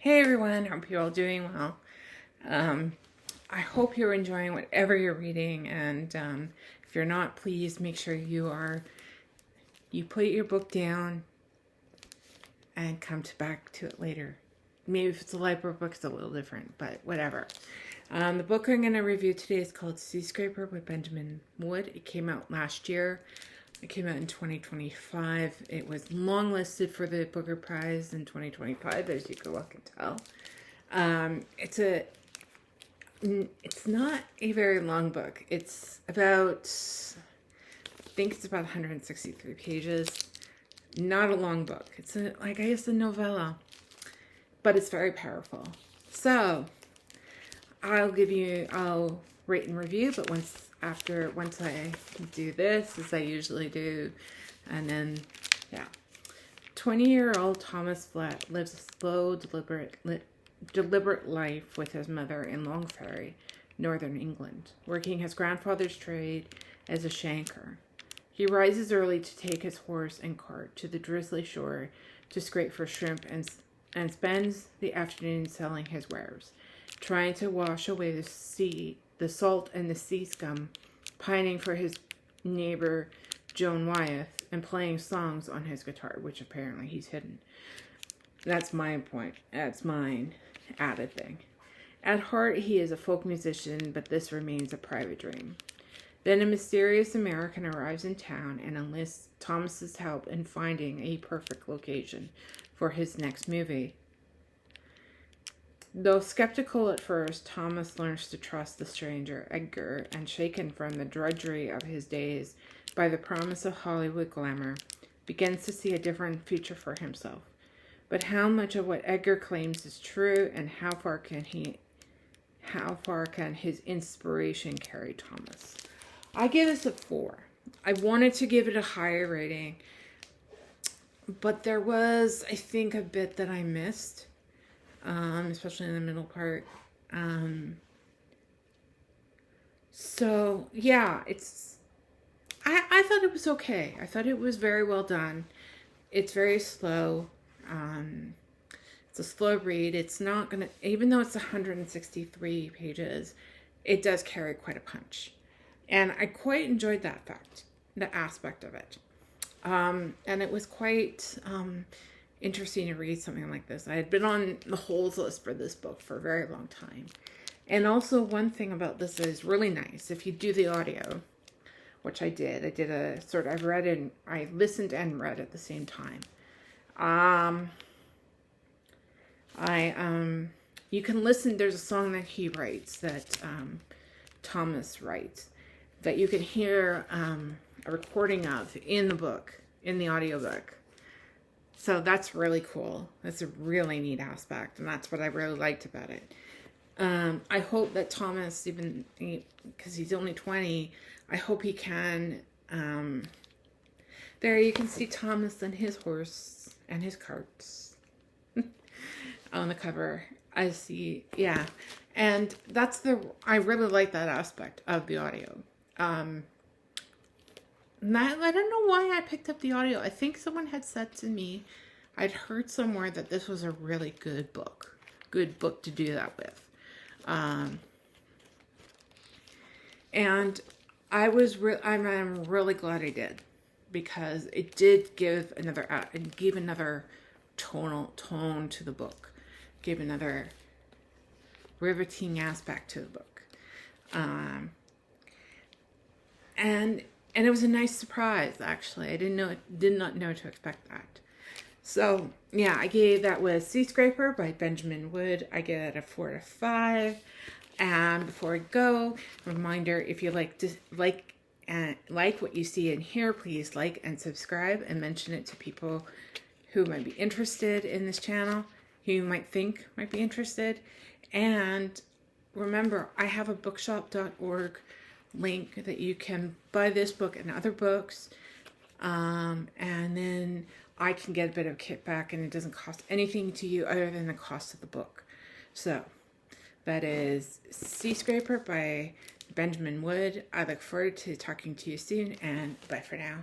Hey everyone, hope you're all doing well. I hope you're enjoying whatever you're reading, and if you're not, please make sure you put your book down and come back to it later. Maybe if it's a library book, it's a little different, but whatever. The book I'm going to review today is called Seascraper by Benjamin Wood. It came out last year. It came out in 2025. It was longlisted for the Booker Prize in 2025, as you can look and tell. It's not a very long book. It's about, I think it's about 163 pages. Not a long book. It's I guess a novella, but it's very powerful. So I'll rate and review, but once I do this, as I usually do, and then, yeah. 20-year-old Thomas Flett lives a slow, deliberate life with his mother in Longferry, northern England, working his grandfather's trade as a shanker. He rises early to take his horse and cart to the drizzly shore to scrape for shrimp and spends the afternoon selling his wares, trying to wash away the salt and the sea scum, pining for his neighbor Joan Wyeth, and playing songs on his guitar, which apparently he's hidden. That's my point. That's mine added thing. At heart, he is a folk musician, but this remains a private dream. Then a mysterious American arrives in town and enlists Thomas's help in finding a perfect location for his next movie. Though skeptical at first, Thomas learns to trust the stranger, Edgar, and shaken from the drudgery of his days by the promise of Hollywood glamour, begins to see a different future for himself. But how much of what Edgar claims is true, and how far can his inspiration carry Thomas? I give this a 4. I wanted to give it a higher rating, but there was, I think, a bit that I missed. Especially in the middle part. So yeah, I thought it was okay. I thought it was very well done. It's very slow. It's a slow read. It's not gonna, even though it's 163 pages, it does carry quite a punch. And I quite enjoyed that fact, the aspect of it. And it was quite, interesting to read something like this. I had been on the holds list for this book for a very long time. And also one thing about this is really nice. If you do the audio, which I did a sort of, I listened and read at the same time. You can listen, there's a song that he writes, that Thomas writes, that you can hear a recording of in the book, in the audiobook. So that's really cool. That's a really neat aspect, and that's what I really liked about it. I hope that Thomas, even because he's only 20, I hope he can. There you can see Thomas and his horse and his carts on the cover. I see, yeah, and I really like that aspect of the audio. I don't know why I picked up the audio. I think someone had said to me, I'd heard somewhere that this was a really good book to do that with. And I'm really glad I did, because it did give another tone to the book, gave another riveting aspect to the book. And it was a nice surprise, actually. I did not know to expect that. So, yeah, that was Seascraper by Benjamin Wood. I give it a 4 out of 5. And before I go, reminder, if you like what you see in here, please like and subscribe and mention it to people who might be interested in this channel, who you might think might be interested. And remember, I have a bookshop.org link that you can buy this book and other books, and then I can get a bit of kickback, and it doesn't cost anything to you other than the cost of the book. So that is Seascraper by Benjamin Wood. I look forward to talking to you soon, and bye for now.